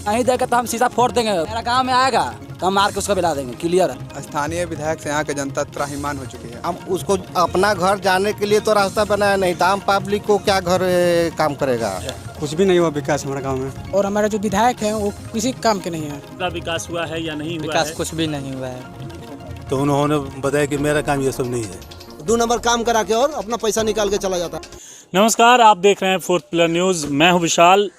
नहीं देगा तो हम सीधा फोड़ देंगे। मेरा गांव में आएगा तो हम मार के उसको मिला देंगे, क्लियर है। स्थानीय विधायक से यहाँ की जनता त्राहिमाम हो चुकी है। हम उसको अपना घर जाने के लिए तो रास्ता बनाया नहीं था, हम पब्लिक को क्या घर काम करेगा। कुछ भी नहीं हुआ विकास हमारे गांव में। और हमारे जो विधायक हैं वो किसी काम के नहीं है। विकास हुआ है या नहीं हुआ? विकास कुछ भी नहीं हुआ है। तो उन्होंने बताया कि मेरा काम ये सब नहीं है। 2 नंबर काम करा के और अपना पैसा निकाल के चला जाता। नमस्कार, आप देख रहे हैं फोर्थ पिलर न्यूज़। मैं हूं विशाल।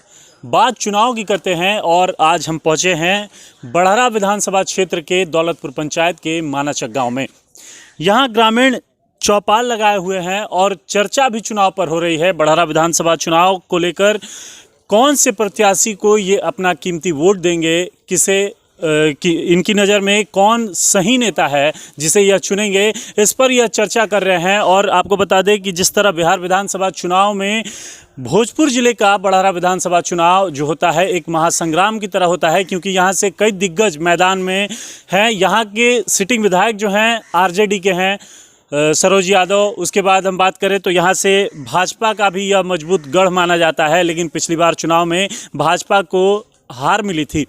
बात चुनाव की करते हैं और आज हम पहुंचे हैं बड़हरा विधानसभा क्षेत्र के दौलतपुर पंचायत के मानाचक गांव में। यहां ग्रामीण चौपाल लगाए हुए हैं और चर्चा भी चुनाव पर हो रही है। बड़हरा विधानसभा चुनाव को लेकर कौन से प्रत्याशी को ये अपना कीमती वोट देंगे, किसे कि इनकी नज़र में कौन सही नेता है जिसे यह चुनेंगे, इस पर यह चर्चा कर रहे हैं। और आपको बता दें कि जिस तरह बिहार विधानसभा चुनाव में भोजपुर ज़िले का बड़हरा विधानसभा चुनाव जो होता है एक महासंग्राम की तरह होता है, क्योंकि यहाँ से कई दिग्गज मैदान में हैं। यहाँ के सिटिंग विधायक जो हैं आरजेडी के हैं सरोज यादव। उसके बाद हम बात करें तो यहाँ से भाजपा का भी यह मजबूत गढ़ माना जाता है, लेकिन पिछली बार चुनाव में भाजपा को हार मिली थी।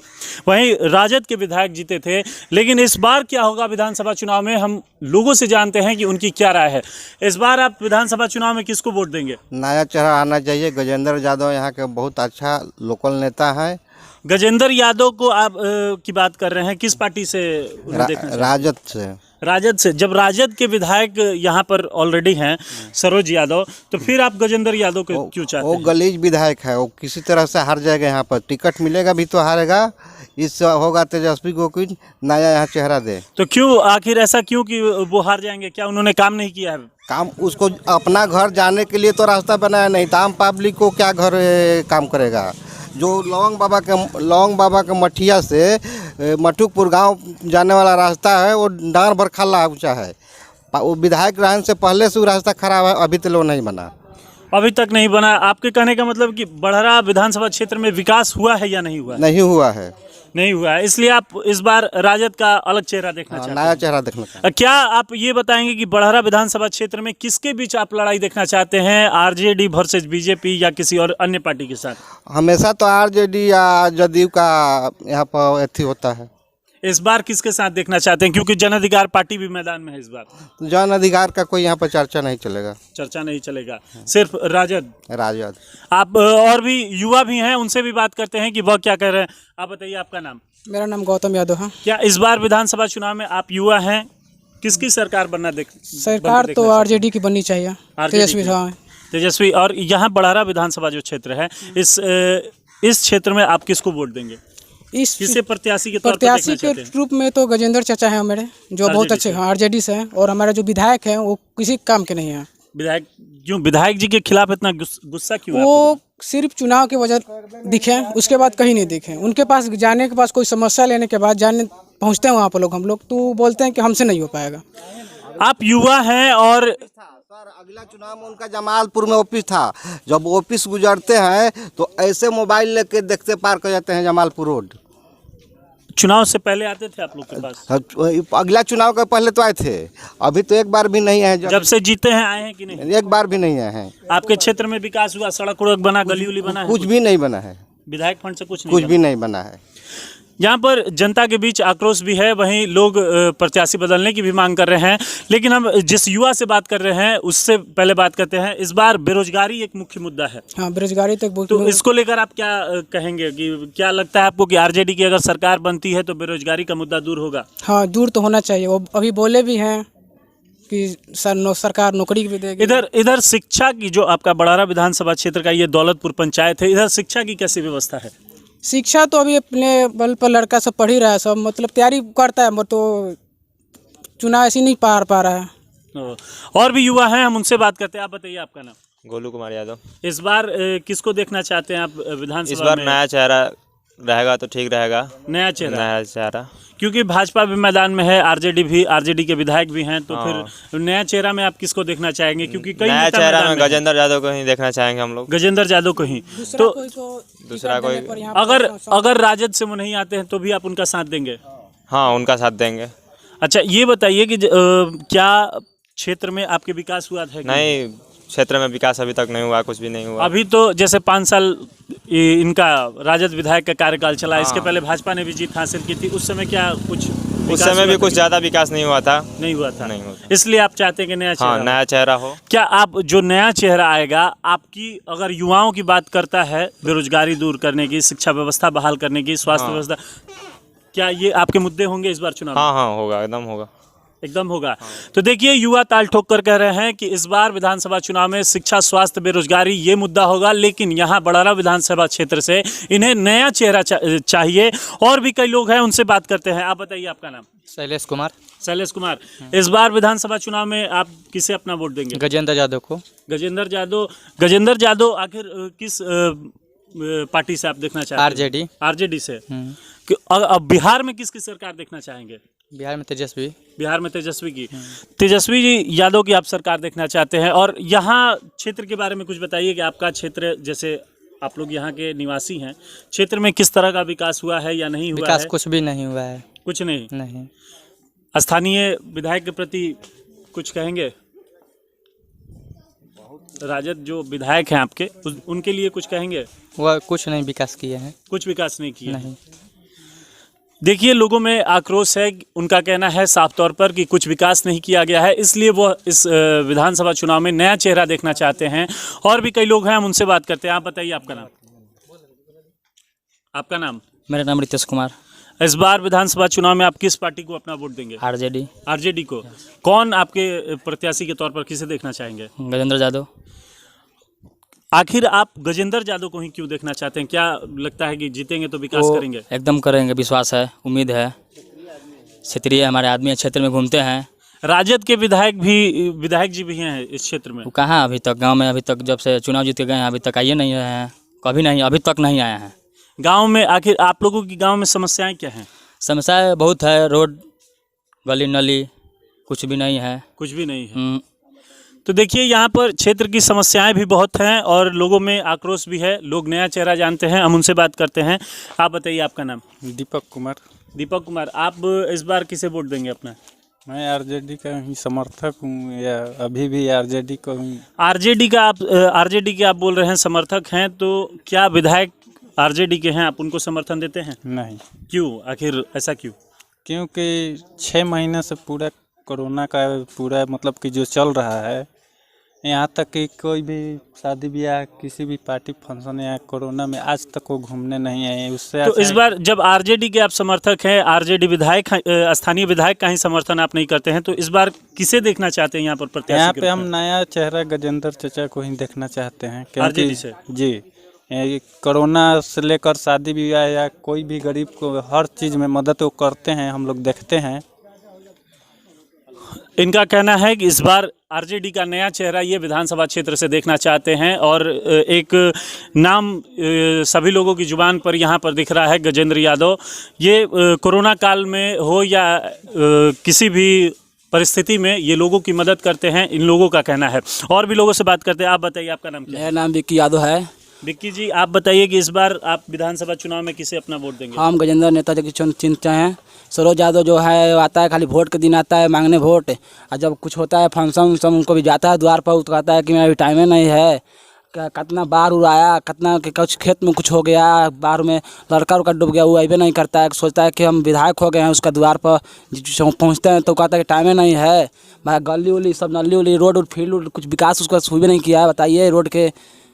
वहीं राजद के विधायक जीते थे। लेकिन इस बार क्या होगा विधानसभा चुनाव में, हम लोगों से जानते हैं कि उनकी क्या राय है। इस बार आप विधानसभा चुनाव में किसको वोट देंगे? नया चेहरा आना चाहिए। गजेंद्र यादव यहाँ के बहुत अच्छा लोकल नेता है। गजेंद्र यादव को आप की बात कर रहे हैं, किस पार्टी से? राजद से। राजद से। जब राजद के विधायक यहाँ पर ऑलरेडी हैं सरोज यादव, तो फिर आप गजेंद्र यादव को क्यों चाहते हैं? वो गलीज विधायक है, वो किसी तरह से हार जाएगा। यहाँ पर टिकट मिलेगा भी तो हारेगा। इस होगा तेजस्वी को कुछ नया यहाँ चेहरा दे। तो क्यों, आखिर ऐसा क्यों कि वो हार जाएंगे? क्या उन्होंने काम नहीं किया है? काम उसको अपना घर जाने के लिए तो रास्ता बनाया नहीं था, हम पब्लिक को क्या घर काम करेगा। जो लौंग बाबा के मठिया से मठुकपुर गांव जाने वाला रास्ता है वो डार भर खाला ऊँचा है। वो विधायक रहने से पहले से वो रास्ता खराब है, अभी तक वो नहीं बना। अभी तक नहीं बना। आपके कहने का मतलब कि बड़हरा विधानसभा क्षेत्र में विकास हुआ है या नहीं हुआ? नहीं हुआ है। नहीं हुआ है, इसलिए आप इस बार राजद का अलग चेहरा देखना चाहते हैं? नया चेहरा देखना चाहते हैं। क्या आप ये बताएंगे कि बड़हरा विधानसभा क्षेत्र में किसके बीच आप लड़ाई देखना चाहते हैं? आरजेडी वर्सेस बीजेपी या किसी और अन्य पार्टी के साथ? हमेशा तो आरजेडी या जदयू का यहाँ पर अथी होता है। इस बार किसके साथ देखना चाहते हैं, क्योंकि जन अधिकार पार्टी भी मैदान में है इस बार? जन अधिकार का कोई यहाँ पर चर्चा नहीं चलेगा। चर्चा नहीं चलेगा, सिर्फ राजद। आप और भी युवा भी हैं, उनसे भी बात करते हैं कि वह क्या कर रहे हैं। आप बताइए, आपका नाम? मेरा नाम गौतम यादव है। क्या इस बार विधानसभा चुनाव में आप युवा हैं, किसकी सरकार बनना सरकार तो आरजेडी की बननी चाहिए, तेजस्वी। और यहाँ बड़हरा विधानसभा जो क्षेत्र है, इस क्षेत्र में आप किसको वोट देंगे? किसे प्रत्याशी के रूप में तो गजेंद्र चाचा है मेरे, जो बहुत अच्छे हैं, आरजेडी से हैं। और हमारे जो विधायक हैं वो किसी काम के नहीं हैं। विधायक क्यों? विधायक जी के खिलाफ इतना गुस्सा क्यों? वो सिर्फ चुनाव के वजह दिखे, उसके बाद कहीं नहीं दिखे। उनके पास जाने के पास कोई समस्या लेने के बाद पहुँचते हैं वहाँ पर लोग, हम लोग तो बोलते हैं कि हमसे नहीं हो पाएगा। आप युवा हैं और सर अगला चुनाव में उनका जमालपुर में ऑफिस था। जब ऑफिस गुजरते हैं तो ऐसे मोबाइल लेके देखते पार कर जाते हैं जमालपुर रोड। चुनाव से पहले आते थे आप लोग के पास? अगला चुनाव के पहले तो आए थे, अभी तो एक बार भी नहीं है। जब से जीते हैं आए हैं कि नहीं? एक बार भी नहीं आए हैं। आपके क्षेत्र में विकास हुआ, सड़क उड़क बना, गली उली बना है? कुछ भी नहीं बना है। विधायक फंड से कुछ भी नहीं बना है। यहाँ पर जनता के बीच आक्रोश भी है, वहीं लोग प्रत्याशी बदलने की भी मांग कर रहे हैं। लेकिन हम जिस युवा से बात कर रहे हैं उससे पहले बात करते हैं। इस बार बेरोजगारी एक मुख्य मुद्दा है। हाँ, बेरोजगारी तो इसको लेकर आप क्या कहेंगे कि क्या लगता है आपको कि आरजेडी की अगर सरकार बनती है तो बेरोजगारी का मुद्दा दूर होगा? हाँ, दूर तो होना चाहिए। वो अभी बोले भी हैं कि सरकार नौकरी भी देगी। इधर शिक्षा की, जो आपका बड़हरा विधानसभा क्षेत्र का ये दौलतपुर पंचायत है, इधर शिक्षा की कैसी व्यवस्था है? शिक्षा तो अभी अपने बल पर लड़का सब पढ़ ही रहा है, सब मतलब तैयारी करता है, तो चुनाव ऐसे नहीं पार पा रहा है। और भी युवा हैं, हम उनसे बात करते हैं। आप बताइए, आपका नाम? गोलू कुमार यादव। इस बार किसको देखना चाहते हैं आप विधानसभा? इस बार नया चेहरा रहेगा तो ठीक रहेगा। नया चेहरा क्योंकि भाजपा भी मैदान में है, आरजेडी के विधायक भी हैं, तो फिर नया चेहरा में आप किसको देखना चाहेंगे? क्योंकि कई नया चेहरा में गजेंद्र यादव को ही देखना चाहेंगे हम लोग। गजेंद्र यादव को ही। तो दूसरा कोई अगर राजद से वो नहीं आते हैं तो भी आप उनका साथ देंगे? हाँ, उनका साथ देंगे। अच्छा, ये बताइए कि क्या क्षेत्र में आपके विकास हुआ था? नहीं, क्षेत्र में विकास अभी तक नहीं हुआ, कुछ भी नहीं हुआ। अभी तो जैसे 5 साल इनका राजद विधायक का कार्यकाल चला, इसके पहले भाजपा ने भी जीत हासिल की थी। उस समय क्या कुछ उस समय भी कुछ ज़्यादा विकास नहीं हुआ था। नहीं हुआ था। नहीं हुआ था। इसलिए आप चाहते हैं कि नया चेहरा हाँ, नया चेहरा हो। क्या आप जो नया चेहरा आएगा, आपकी अगर युवाओं की बात करता है, बेरोजगारी दूर करने की, शिक्षा व्यवस्था बहाल करने की, स्वास्थ्य व्यवस्था, क्या ये आपके मुद्दे होंगे इस बार चुनाव में? हाँ, होगा, एकदम होगा। एकदम होगा। तो देखिए, युवा ताल ठोक कर कह रहे हैं कि इस बार विधानसभा चुनाव में शिक्षा, स्वास्थ्य, बेरोजगारी ये मुद्दा होगा, लेकिन यहाँ बड़ारा विधानसभा क्षेत्र से इन्हें नया चेहरा चाहिए। और भी कई लोग हैं, उनसे बात करते हैं। आप बताइए, आपका नाम? शैलेश कुमार। शैलेश कुमार, इस बार विधानसभा चुनाव में आप किसे अपना वोट देंगे? गजेंद्र यादव को। गजेंद्र यादव। गजेंद्र यादव आखिर किस पार्टी से आप देखना चाहते हैं? आरजेडी। आरजेडी से। अब बिहार में किसकी सरकार देखना चाहेंगे? बिहार में तेजस्वी। बिहार में तेजस्वी की। तेजस्वी जी यादव की आप सरकार देखना चाहते हैं। और यहाँ क्षेत्र के बारे में कुछ बताइए कि आपका क्षेत्र, जैसे आप लोग यहाँ के निवासी हैं, क्षेत्र में किस तरह का विकास हुआ है या नहीं हुआ विकास है? कुछ भी नहीं हुआ है। कुछ नहीं। नहीं। स्थानीय विधायक के प्रति कुछ कहेंगे? राजद जो विधायक हैं आपके, उनके लिए कुछ कहेंगे? वह कुछ नहीं विकास किए हैं। कुछ विकास नहीं किया। नहीं। देखिए, लोगों में आक्रोश है। उनका कहना है साफ तौर पर कि कुछ विकास नहीं किया गया है, इसलिए वो इस विधानसभा चुनाव में नया चेहरा देखना चाहते हैं। और भी कई लोग हैं, हम उनसे बात करते हैं। आप बताइए, आपका नाम? आपका नाम? मेरा नाम रितेश कुमार। इस बार विधानसभा चुनाव में आप किस पार्टी को अपना वोट देंगे? आरजेडी। आरजेडी को। कौन आपके प्रत्याशी के तौर पर किसे देखना चाहेंगे? गजेंद्र यादव। आखिर आप गजेंद्र यादव को ही क्यों देखना चाहते हैं? क्या लगता है कि जीतेंगे तो विकास करेंगे? एकदम करेंगे, विश्वास है, उम्मीद है। क्षेत्रीय हमारे आदमी क्षेत्र में घूमते हैं। राजद के विधायक जी भी हैं इस क्षेत्र में। वो कहाँ अभी तक गांव में, अभी तक जब से चुनाव जीत के गए हैं अभी तक आइए नहीं रहे हैं, कभी नहीं, अभी तक नहीं आए हैं गांव में। आखिर आप लोगों की गांव में समस्याएं क्या हैं? समस्याएं बहुत है, रोड, गली नली कुछ भी नहीं है। कुछ भी नहीं है। तो देखिए, यहाँ पर क्षेत्र की समस्याएं भी बहुत हैं और लोगों में आक्रोश भी है। लोग नया चेहरा जानते हैं, हम उनसे बात करते हैं। आप बताइए, आपका नाम? दीपक कुमार। दीपक कुमार, आप इस बार किसे वोट देंगे अपना? मैं आरजेडी का ही समर्थक हूँ, या अभी भी आरजेडी को हूँ। आरजेडी के आप बोल रहे हैं समर्थक हैं, तो क्या विधायक आरजेडी के हैं, आप उनको समर्थन देते हैं? नहीं। क्यों? आखिर ऐसा क्यों? क्योंकि 6 महीने से पूरा कोरोना का पूरा मतलब कि जो चल रहा है, यहाँ तक कि कोई भी शादी ब्याह, किसी भी पार्टी फंक्शन या कोरोना में आज तक वो घूमने नहीं आए। उससे तो इस बार जब आरजेडी के आप समर्थक हैं, आरजेडी विधायक, स्थानीय विधायक का ही समर्थन आप नहीं करते हैं, तो इस बार किसे देखना चाहते हैं यहाँ पर प्रत्याशी? यहाँ पे हम नया चेहरा गजेंद्र चाचा को ही देखना चाहते हैं। आरजेडी से? जी। कोरोना से लेकर शादी ब्याह या कोई भी गरीब को हर चीज़ में मदद वो करते हैं, हम लोग देखते हैं। इनका कहना है कि इस बार आरजेडी का नया चेहरा ये विधानसभा क्षेत्र से देखना चाहते हैं। और एक नाम सभी लोगों की जुबान पर यहाँ पर दिख रहा है, गजेंद्र यादव। ये कोरोना काल में हो या किसी भी परिस्थिति में ये लोगों की मदद करते हैं, इन लोगों का कहना है। और भी लोगों से बात करते हैं। आप बताइए, आपका नाम क्या है? मेरा नाम विक्की यादव है। विक्की जी, आप बताइए कि इस बार आप विधानसभा चुनाव में किसे अपना वोट देंगे? हम गजेंद्र नेता की चिंता हैं। सरोज यादव जो है आता है, खाली वोट के दिन आता है मांगने वोट, और जब कुछ होता है फंक्शन सब उनको भी जाता है द्वार पर, तो कहता है कि मेरा अभी टाइम नहीं है। कितना बाढ़ उड़ाया, कितना कुछ खेत में कुछ हो गया, बाढ़ में लड़का उड़का डूब गया, वो अभी नहीं करता है। सोचता है कि हम विधायक हो गए हैं, उसका द्वार पर पहुंचते हैं तो कहता है कि टाइम नहीं है। भाई गली उली सब, नली उली, रोड फील्ड कुछ विकास उसका शुरू भी नहीं किया है। बताइए रोड के,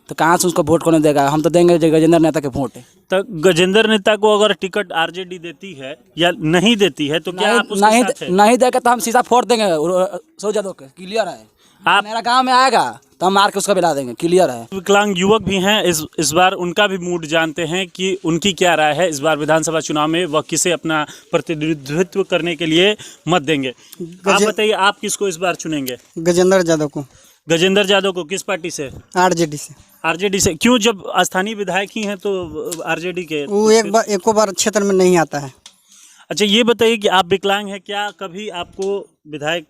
तो कहाँ से उसको वोट कौन देगा? हम तो देंगे गजेंद्र नेता के वोट। तो गजेंद्र नेता को अगर टिकट आरजेडी देती है या नहीं देती है, तो क्या आप उसके साथ हैं? नहीं देगा तो हम सीधा फोड़ देंगे सरोज यादव के, क्लियर है। आप मेरा गांव में आएगा तो हम मार के उसको मिला देंगे, क्लियर है। विकलांग युवक भी हैं, इस बार उनका भी मूड जानते हैं कि उनकी क्या राय है इस बार विधानसभा चुनाव में, वह किसे अपना प्रतिनिधित्व करने के लिए मत देंगे। आप बताइए, आप किसको इस बार चुनेंगे? गजेंद्र यादव को। गजेंद्र यादव को। किस पार्टी से? आरजेडी से। आरजेडी से क्यों? जब स्थानीय विधायक ही हैं तो आरजेडी के। वो एको बार क्षेत्र में नहीं आता है। अच्छा, ये बताइए कि आप विकलांग हैं, क्या कभी आपको विधायक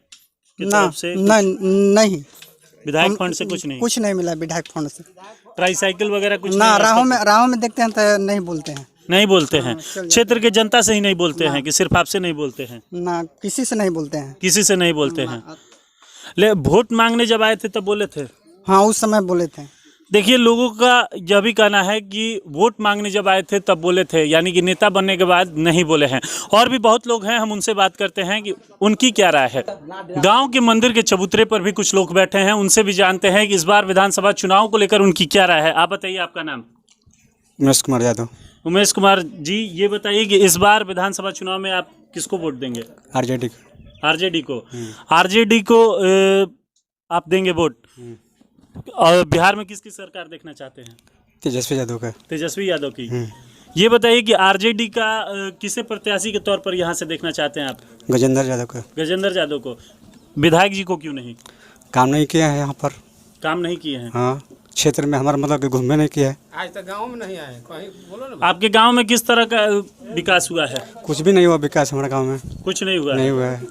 की तरफ से नहीं, विधायक फंड से कुछ नहीं मिला? विधायक फंड से ट्राईसाइकिल वगैरह कुछ ना? राहों में देखते हैं तो नहीं बोलते हैं। नहीं बोलते हैं? क्षेत्र के जनता से ही नहीं बोलते हैं कि सिर्फ आपसे नहीं बोलते हैं? ना, किसी से नहीं बोलते हैं। किसी से नहीं बोलते हैं। ले वोट मांगने जब आए थे तब बोले थे? हाँ उस समय बोले थे। देखिए, लोगों का यह भी कहना है कि वोट मांगने जब आए थे तब बोले थे, यानी कि नेता बनने के बाद नहीं बोले हैं। और भी बहुत लोग हैं, हम उनसे बात करते हैं कि उनकी क्या राय है। गांव के मंदिर के चबूतरे पर भी कुछ लोग बैठे हैं, उनसे भी जानते हैं कि इस बार विधानसभा चुनाव को लेकर उनकी क्या राय है। आप बताइए, आपका नाम? उमेश कुमार यादव। उमेश कुमार जी, ये बताइए कि इस बार विधानसभा चुनाव में आप किसको वोट देंगे? आरजेडी। आरजेडी को। आरजेडी को आप देंगे वोट? और बिहार में किसकी सरकार देखना चाहते हैं? तेजस्वी यादव का। तेजस्वी यादव की। ये बताइए कि आरजेडी का किसे प्रत्याशी के तौर पर यहाँ से देखना चाहते हैं आप? गजेंद्र यादव का। गजेंद्र यादव को। विधायक जी को क्यों नहीं? काम नहीं किया है यहाँ पर। काम नहीं किए हैं? हाँ, क्षेत्र में हमारा मतलब घूमने नहीं किया है। आज तक गाँव में नहीं आए, कहीं बोलो ना। आपके गांव में किस तरह का विकास हुआ है? कुछ भी नहीं हुआ विकास हमारे गाँव में। कुछ नहीं हुआ? नहीं हुआ है।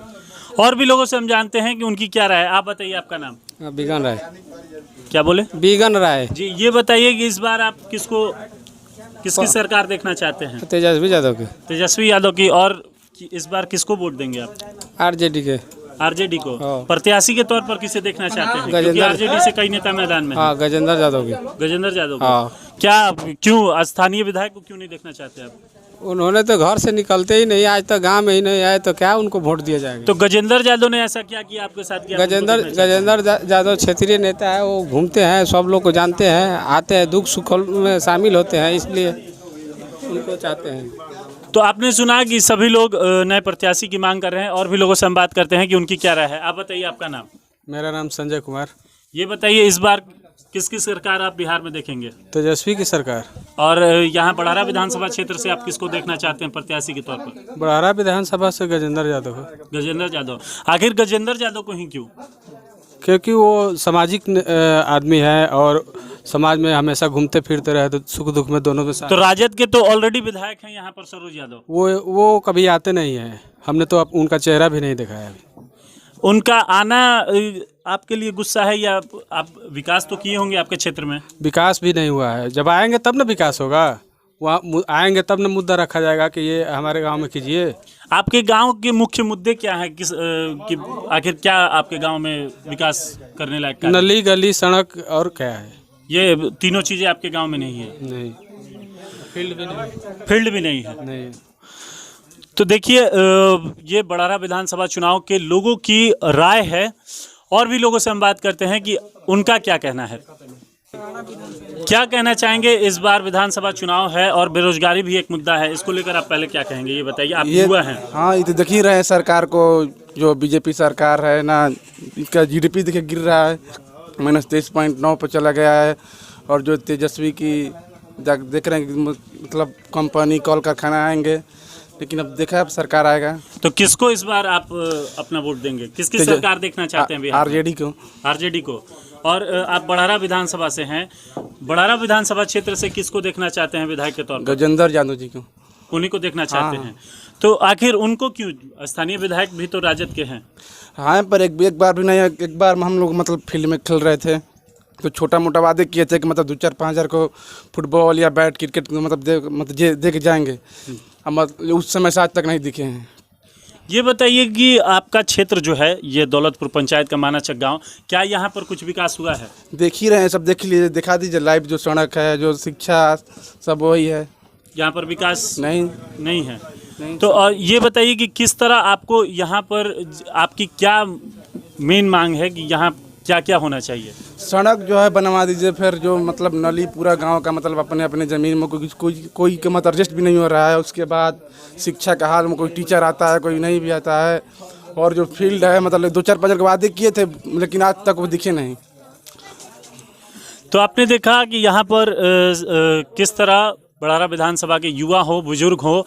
और भी लोगों से हम जानते हैं कि उनकी क्या राय है। आप बताइए, आपका नाम? बीगन राय। क्या बोले? बीगन राय जी, ये बताइए कि इस बार आप किसकी सरकार देखना चाहते हैं? तेजस्वी यादव के। तेजस्वी यादव की। और इस बार किसको वोट देंगे आप? आरजेडी के। आरजेडी को। प्रत्याशी के तौर पर किसे देखना चाहते हैं? क्योंकि आरजेडी से कई नेता मैदान में। हाँ, गजेंद्र यादव के। गजेंद्र यादव को। क्या, क्यों स्थानीय विधायक को क्यों नहीं देखना चाहते आप? उन्होंने तो घर से निकलते ही नहीं, आज तक गांव में ही नहीं आए, तो क्या उनको वोट दिया जाएगा? तो गजेंद्र यादव ने ऐसा क्या किया आपके साथ? गजेंद्र यादव क्षेत्रीय नेता है, वो घूमते हैं, सब लोग को जानते हैं, आते हैं, दुख सुख में शामिल होते हैं, इसलिए उनको चाहते हैं। तो आपने सुना कि सभी लोग नए प्रत्याशी की मांग कर रहे हैं। और भी लोगों से हम बात करते हैं कि उनकी क्या राय है। आप बताइए, आपका नाम? मेरा नाम संजय कुमार। ये बताइए, इस बार किसकी सरकार आप बिहार में देखेंगे? तेजस्वी की सरकार। और यहाँ बड़ारा विधानसभा क्षेत्र से आप किसको देखना चाहते हैं प्रत्याशी के तौर पर? बड़ारा विधानसभा से गजेंद्र यादव है। गजेंद्र यादव। आखिर गजेंद्र यादव को ही क्यों? क्योंकि वो सामाजिक आदमी है और समाज में हमेशा घूमते फिरते रहे, तो सुख दुख में दोनों में साथ। तो राजद के तो ऑलरेडी विधायक हैं यहाँ पर, सरोज यादव। वो कभी आते नहीं हैं, हमने तो उनका चेहरा भी नहीं देखा है अभी। उनका आना आपके लिए गुस्सा है, या आप विकास तो किए होंगे आपके क्षेत्र में? विकास भी नहीं हुआ है, जब आएंगे तब ना विकास होगा। वहाँ आएंगे तब ना मुद्दा रखा जाएगा कि ये हमारे गांव में कीजिए। आपके गांव के मुख्य मुद्दे क्या हैं? कि आखिर क्या आपके गांव में विकास करने लायक कार्य? नली, गली, सड़क और क्या है? ये तीनों चीज़ें आपके गांव में नहीं है? नहीं। फील्ड भी नहीं। फील्ड भी नहीं है? नहीं। तो देखिए, ये बड़ारा विधानसभा चुनाव के लोगों की राय है। और भी लोगों से हम बात करते हैं कि उनका क्या कहना है। क्या कहना चाहेंगे? इस बार विधानसभा चुनाव है और बेरोजगारी भी एक मुद्दा है, इसको लेकर आप पहले क्या कहेंगे, ये बताइए। आप युवा हैं। हाँ, ये तो देख ही रहे हैं सरकार को, जो बीजेपी सरकार है ना, इसका जीडीपी देखिए गिर रहा है, -23.9 पर चला गया है। और जो तेजस्वी की देख रहे हैं कि मतलब कंपनी कॉल कारखाना आएंगे, लेकिन अब देखा अब सरकार आएगा। तो किसको इस बार आप अपना वोट देंगे? किसकी सरकार देखना चाहते हैं? आरजेडी को। आरजेडी को। और आप बड़ारा विधानसभा से हैं, बड़ारा विधानसभा क्षेत्र से किसको देखना चाहते हैं विधायक के तौर पर? गजेंद्र यादव जी को। उन्हीं को देखना चाहते हैं। तो आखिर उनको क्यों? स्थानीय विधायक भी तो राजद के हैं। हाँ, पर एक बार भी नहीं। एक बार हम लोग मतलब फील्ड में खेल रहे थे, तो छोटा मोटा वादे किए थे कि मतलब 2-4-5 हज़ार को फुटबॉल या बैट क्रिकेट मतलब दे के जाएंगे। हम उस समय से आज तक नहीं दिखे हैं। ये बताइए कि आपका क्षेत्र जो है, ये दौलतपुर पंचायत का मानाचक गांव, क्या यहाँ पर कुछ विकास हुआ है? देख ही रहे हैं, सब देख लीजिए, दिखा दीजिए लाइव, जो सड़क है, जो शिक्षा, सब वही है। यहाँ पर विकास नहीं है। नहीं। तो और ये बताइए कि किस तरह आपको यहाँ पर, आपकी क्या मेन मांग है कि यहाँ क्या क्या होना चाहिए? सड़क जो है बनवा दीजिए, फिर जो मतलब नली पूरा गांव का मतलब अपने अपने ज़मीन में कोई का मतलब एडजस्ट भी नहीं हो रहा है। उसके बाद शिक्षा का हाल में कोई टीचर आता है, कोई नहीं भी आता है। और जो फील्ड है, मतलब 2-4-5 हज़ार के वादे किए थे, लेकिन आज तक वो दिखे नहीं। तो आपने देखा कि यहाँ पर किस तरह बड़ारा विधानसभा के युवा हो, बुजुर्ग हो,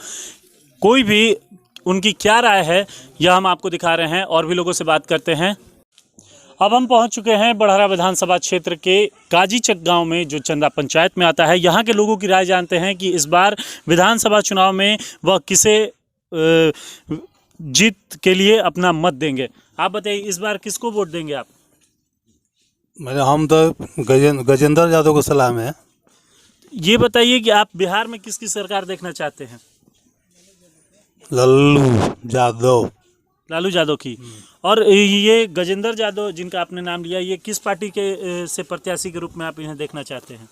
कोई भी उनकी क्या राय है, यह हम आपको दिखा रहे हैं। और भी लोगों से बात करते हैं। अब हम पहुंच चुके हैं बड़ारा विधानसभा क्षेत्र के काजीचक गांव में, जो चंदा पंचायत में आता है। यहाँ के लोगों की राय जानते हैं कि इस बार विधानसभा चुनाव में वह किसे जीत के लिए अपना मत देंगे। आप बताइए, इस बार किसको वोट देंगे आप? हम तो गजेंद्र यादव को सलाम है। ये बताइए कि आप बिहार में किसकी सरकार देखना चाहते हैं? लल्लू यादव। लालू यादव की। और ये गजेंद्र यादव जिनका आपने नाम लिया, ये किस पार्टी के से प्रत्याशी के रूप में आप इन्हें देखना चाहते हैं?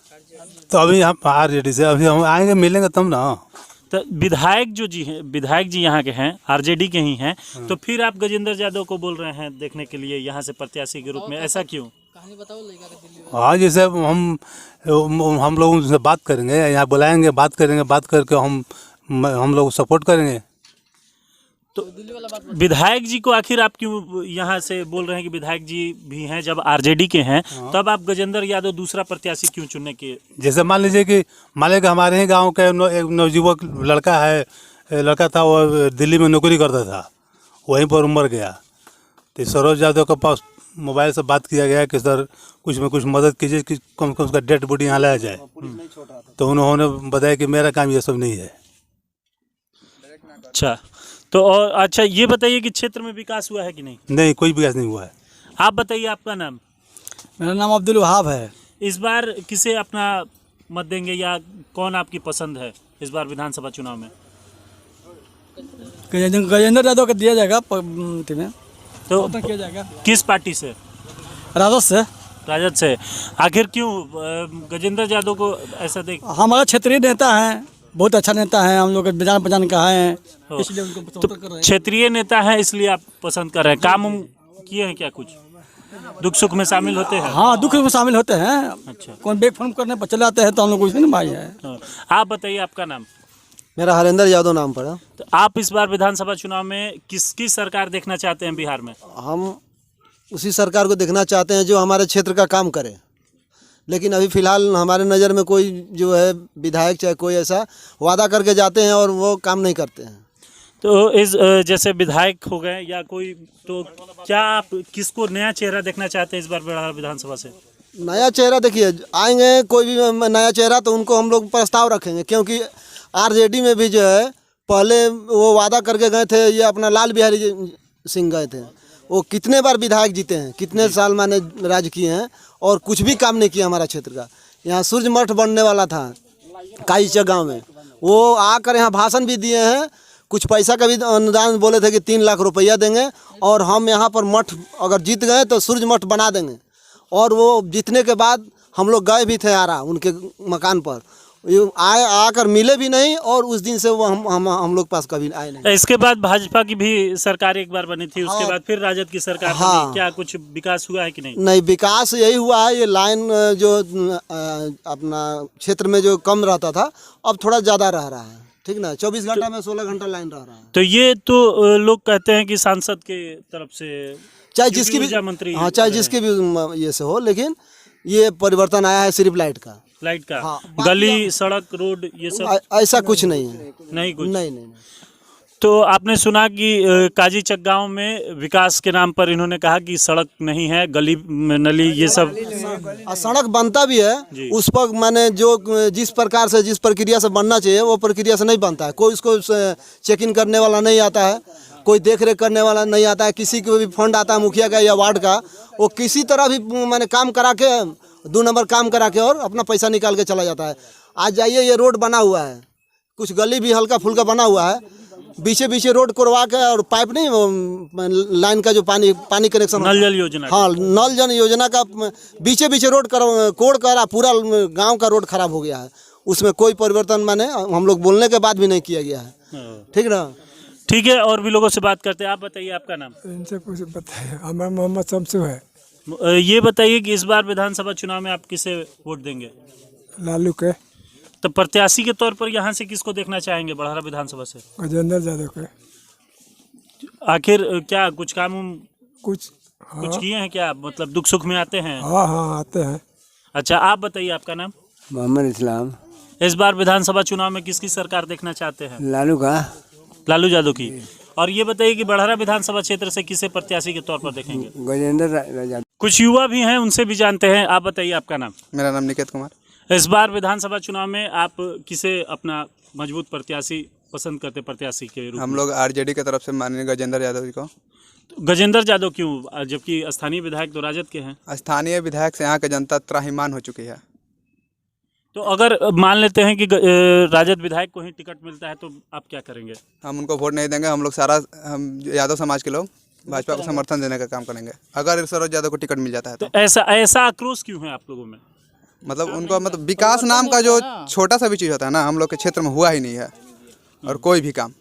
तो अभी हम आरजेडी से, अभी हम आएंगे मिलेंगे तब ना। तो विधायक विधायक जी यहाँ के हैं, आरजेडी के ही हैं, तो फिर आप गजेंद्र यादव को बोल रहे हैं देखने के लिए यहाँ से प्रत्याशी के रूप में, ऐसा क्यों? हाँ, जैसे हम लोग उनसे बात करेंगे, यहाँ बुलाएंगे, बात करेंगे, बात करके हम लोग सपोर्ट करेंगे। तो विधायक जी को आखिर आप क्यों यहाँ से बोल रहे हैं कि विधायक जी भी हैं, जब आरजेडी के हैं तब आप गजेंद्र यादव दूसरा प्रत्याशी क्यों चुनने के? जैसे मान लीजिए कि हमारे ही गांव का एक नवयुवक लड़का है, लड़का था, वो दिल्ली में नौकरी करता था, वहीं पर मर गया। तो सरोज यादव के पास मोबाइल से बात किया गया कि सर कुछ में कुछ मदद कीजिए कि कम से कम उसका डेड बॉडी यहाँ लाया जाए। तो उन्होंने बताया कि मेरा काम ये सब नहीं है। अच्छा, तो और अच्छा ये बताइए कि क्षेत्र में विकास हुआ है कि नहीं? नहीं, कोई विकास नहीं हुआ है। आप बताइए, आपका नाम? मेरा नाम अब्दुल वहाब है। इस बार किसे अपना मत देंगे या कौन आपकी पसंद है इस बार विधानसभा चुनाव में? गजेंद्र यादव को दिया जाएगा में, तो किया जाएगा। किस पार्टी से? राजद से। राजद से। आखिर क्यों गजेंद्र यादव को ऐसा देख? हमारा क्षेत्रीय नेता है, बहुत अच्छा नेता है, हम लोग जान पहचान का है, इसलिए उनको पसंद कर रहे हैं। क्षेत्रीय नेता है इसलिए आप पसंद कर रहे हैं। काम किए हैं क्या, कुछ दुख सुख में शामिल होते हैं? हाँ, दुख में शामिल होते हैं। अच्छा, कौन बैक फोन करने पर चले आते हैं तो हम लोग उसमें ना भाई है। आप बताइए, आपका नाम? मेरा हरेंद्र यादव नाम पड़ा। तो आप इस बार विधानसभा चुनाव में किसकी सरकार देखना चाहते हैं बिहार में? हम उसी सरकार को देखना चाहते हैं जो हमारे क्षेत्र का काम करे, लेकिन अभी फ़िलहाल हमारे नज़र में कोई जो है विधायक चाहे कोई ऐसा वादा करके जाते हैं और वो काम नहीं करते हैं। तो इस जैसे विधायक हो गए या कोई, तो क्या आप किसको नया चेहरा देखना चाहते हैं इस बार बिहार विधानसभा से? नया चेहरा देखिए, आएंगे कोई भी नया चेहरा तो उनको हम लोग प्रस्ताव रखेंगे, क्योंकि आरजेडी में भी जो है पहले वो वादा करके गए थे, ये अपना लाल बिहारी सिंह गए थे, वो कितने बार विधायक जीते हैं, कितने साल मैंने राज किए हैं और कुछ भी काम नहीं किया हमारा क्षेत्र का। यहाँ सूर्य मठ बनने वाला था काईचा गांव में, वो आकर यहाँ भाषण भी दिए हैं, कुछ पैसा का भी अनुदान बोले थे कि 3 लाख रुपया देंगे और हम यहाँ पर मठ अगर जीत गए तो सूर्य मठ बना देंगे। और वो जीतने के बाद हम लोग गए भी थे आरा उनके मकान पर, आकर मिले भी नहीं और उस दिन से वो हम लोग पास कभी आए नहीं। इसके बाद भाजपा की भी सरकार एक बार बनी थी, उसके बाद फिर राजद की सरकार बनी। क्या कुछ विकास हुआ है कि नहीं? नहीं, विकास यही हुआ है, ये लाइन जो अपना क्षेत्र में जो कम रहता था अब थोड़ा ज़्यादा रह रहा है, ठीक ना। 24 घंटा में 16 घंटा लाइन रह रहा है। तो ये तो लोग कहते हैं कि सांसद के तरफ से, चाहे जिसकी भी मंत्री, हाँ चाहे जिसके भी ये से हो, लेकिन ये परिवर्तन आया है सिर्फ लाइट का। हाँ, गली सड़क रोड ये सब ऐसा कुछ नहीं है। नहीं कुछ नहीं। तो आपने सुना कि काजी चक गांव में विकास के नाम पर इन्होंने कहा कि सड़क नहीं है, गली नली ये सब। सड़क बनता भी है, उस पर मैंने जो जिस प्रकार से जिस प्रक्रिया से बनना चाहिए वो प्रक्रिया से नहीं बनता है। कोई उसको चेक इन करने वाला नहीं आता है, कोई देख रेख करने वाला नहीं आता है। किसी को भी फंड आता है मुखिया का या वार्ड का, वो किसी तरह भी मैंने काम करा के 2 नंबर काम करा के और अपना पैसा निकाल के चला जाता है। आज जाइए, ये रोड बना हुआ है, कुछ गली भी हल्का फुल्का बना हुआ है, बीचे रोड करवा के और पाइप नहीं लाइन का जो पानी कनेक्शन, नल जल योजना, हाँ नल जल योजना का बीचे रोड कोड़ करा, पूरा गांव का रोड खराब हो गया है। उसमें कोई परिवर्तन मैंने हम लोग बोलने के बाद भी नहीं किया गया है, ठीक ना। ठीक है, और भी लोगों से बात करते हैं। आप बताइए, आपका नाम? इनसे कुछ बताइए। हमारा मोहम्मद शमसू है। ये बताइए कि इस बार विधानसभा चुनाव में आप किसे वोट देंगे? लालू के। तो प्रत्याशी के तौर पर यहाँ से किसको देखना चाहेंगे बड़हरा विधानसभा से? गजेंद्र यादव के। आखिर क्या कुछ काम कुछ किए हैं क्या, मतलब दुख सुख में आते हैं? हाँ आते हैं। अच्छा, आप बताइए, आपका नाम? मोहम्मद इस्लाम। इस बार विधानसभा चुनाव में किसकी सरकार देखना चाहते हैं? लालू यादव की। और ये बताइए कि बड़हरा विधानसभा क्षेत्र से किसे प्रत्याशी के तौर पर देखेंगे? गजेंद्र। कुछ युवा भी हैं, उनसे भी जानते हैं। आप बताइए, आपका नाम? मेरा नाम निकेत कुमार। इस बार विधानसभा चुनाव में आप किसे अपना मजबूत प्रत्याशी पसंद करते, प्रत्याशी के रूप में? हम लोग आरजेडी की तरफ से माननीय गजेंद्र यादव जी को। गजेंद्र यादव क्यों, जबकि स्थानीय विधायक तो राजद के हैं? स्थानीय विधायक से यहाँ की जनता त्राहिमाम हो चुकी है। तो अगर मान लेते हैं कि राजद विधायक को ही टिकट मिलता है तो आप क्या करेंगे? हम उनको वोट नहीं देंगे। हम लोग हम यादव समाज के लोग भाजपा को समर्थन देने का काम करेंगे अगर सरोज यादव को टिकट मिल जाता है तो ऐसा आक्रोश क्यों है आप लोगों में? मतलब उनको विकास नाम का जो छोटा सा भी चीज़ होता है ना, हम लोग के क्षेत्र में हुआ ही नहीं है और कोई भी काम।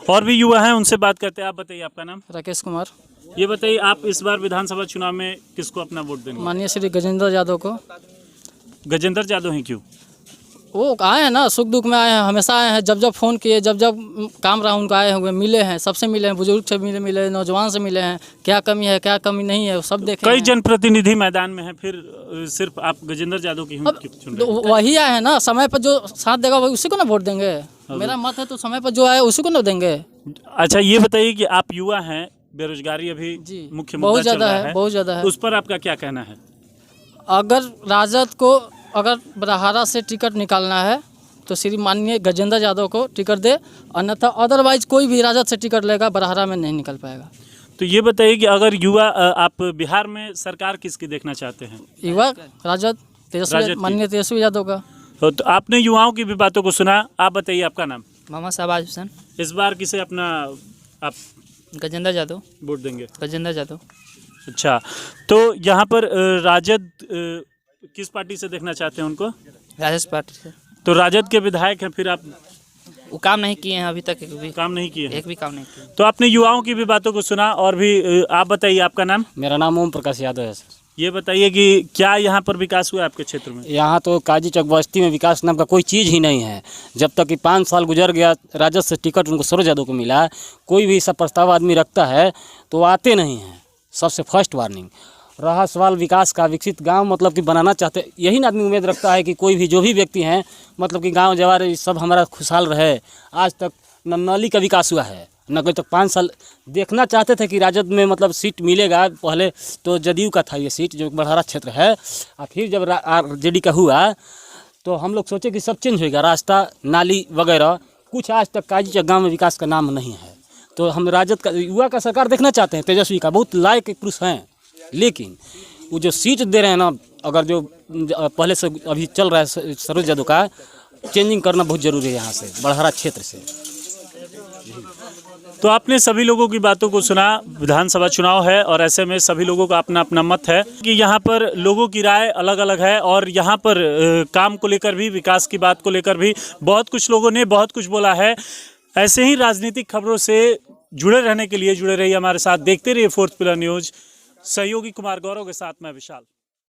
और भी युवा हैं, उनसे बात करते हैं। आप बताइए, आपका नाम? राकेश कुमार। ये बताइए, आप इस बार विधानसभा चुनाव में किसको अपना वोट देंगे? माननीय श्री गजेंद्र यादव को। गजेंद्र यादव हैं, क्यों? वो आए हैं ना, सुख दुख में आए हैं, हमेशा आए हैं। जब जब फ़ोन किए, जब जब काम रहा उनका आए हुए, मिले हैं, सबसे मिले हैं, बुजुर्ग से मिले, नौजवान से मिले हैं। क्या कमी है, क्या कमी नहीं है, सब देखे। कई जनप्रतिनिधि मैदान में हैं, फिर सिर्फ आप गजेंद्र यादव की चुन रहे हैं? वही आए हैं ना, समय पर जो साथ देगा वही उसी को ना वोट देंगे। मेरा मत है तो समय पर जो आए उसी को ना देंगे। अच्छा, ये बताइए कि आप युवा हैं, बेरोजगारी अभी मुख्य मुद्दा चल रहा है, बहुत ज़्यादा है। उस पर आपका क्या कहना है? अगर राजद को अगर बड़हारा से टिकट निकालना है तो श्री माननीय गजेंद्र यादव को टिकट दे, अन्यथा अदरवाइज कोई भी राजद से टिकट लेगा बड़हारा में नहीं निकल पाएगा। तो ये बताइए कि अगर युवा आप बिहार में सरकार किसकी देखना चाहते हैं? युवा राजद तेजस्वी, माननीय तेजस्वी यादव का। तो आपने युवाओं की भी बातों को सुना। आप बताइए, आपका नाम? मोहम्मद शहबाज हुसैन। इस बार किसे अपना आप गजेंद्र यादव वोट देंगे? गजेंद्र यादव। अच्छा, तो यहाँ पर राजद किस पार्टी से देखना चाहते हैं उनको? राजद पार्टी से। तो राजद के विधायक हैं, फिर आप वो काम नहीं किए हैं अभी तक, एक भी काम नहीं किए हैं? एक भी काम नहीं किए। तो आपने युवाओं की भी बातों को सुना। और भी आप बताइए, आपका नाम? मेरा नाम ओम प्रकाश यादव है सर। ये बताइए कि क्या यहाँ पर विकास हुआ आपके क्षेत्र में? यहाँ तो काजी चौक बस्ती में विकास नाम का कोई चीज़ ही नहीं है। जब तक कि 5 साल गुजर गया, राजद से टिकट उनको सरोज यादव को मिला, कोई भी ऐसा प्रस्ताव आदमी रखता है तो आते नहीं हैं। सबसे फर्स्ट वार्निंग। रहा सवाल विकास का, विकसित गांव मतलब कि बनाना चाहते, यही ना आदमी उम्मीद रखता है कि कोई भी जो भी व्यक्ति हैं मतलब कि गांव जवार सब हमारा खुशहाल रहे। आज तक न नाली का विकास हुआ है, न कोई। तो 5 साल देखना चाहते थे कि राजद में मतलब सीट मिलेगा। पहले तो जदयू का था ये सीट, जो बड़हारा क्षेत्र है, और फिर जब आरजेडी का हुआ तो हम लोग सोचे कि सब चेंज होगा, रास्ता नाली वगैरह कुछ आज तक काजी चौक गाँव में विकास का नाम नहीं है। तो हम राजद का, युवा का सरकार देखना चाहते हैं, तेजस्वी का। बहुत लायक पुरुष हैं, लेकिन वो जो सीट दे रहे हैं ना, अगर जो पहले से अभी चल रहा है सरोज यादव का, चेंजिंग करना बहुत ज़रूरी है यहाँ से, बड़हारा क्षेत्र से। तो आपने सभी लोगों की बातों को सुना। विधानसभा चुनाव है और ऐसे में सभी लोगों का अपना अपना मत है कि यहाँ पर लोगों की राय अलग अलग है। और यहाँ पर काम को लेकर भी, विकास की बात को लेकर भी बहुत कुछ लोगों ने बहुत कुछ बोला है। ऐसे ही राजनीतिक खबरों से जुड़े रहने के लिए जुड़े रहिए हमारे साथ, देखते रहिए 4th पिलर न्यूज़। सहयोगी कुमार गौरव के साथ मैं विशाल।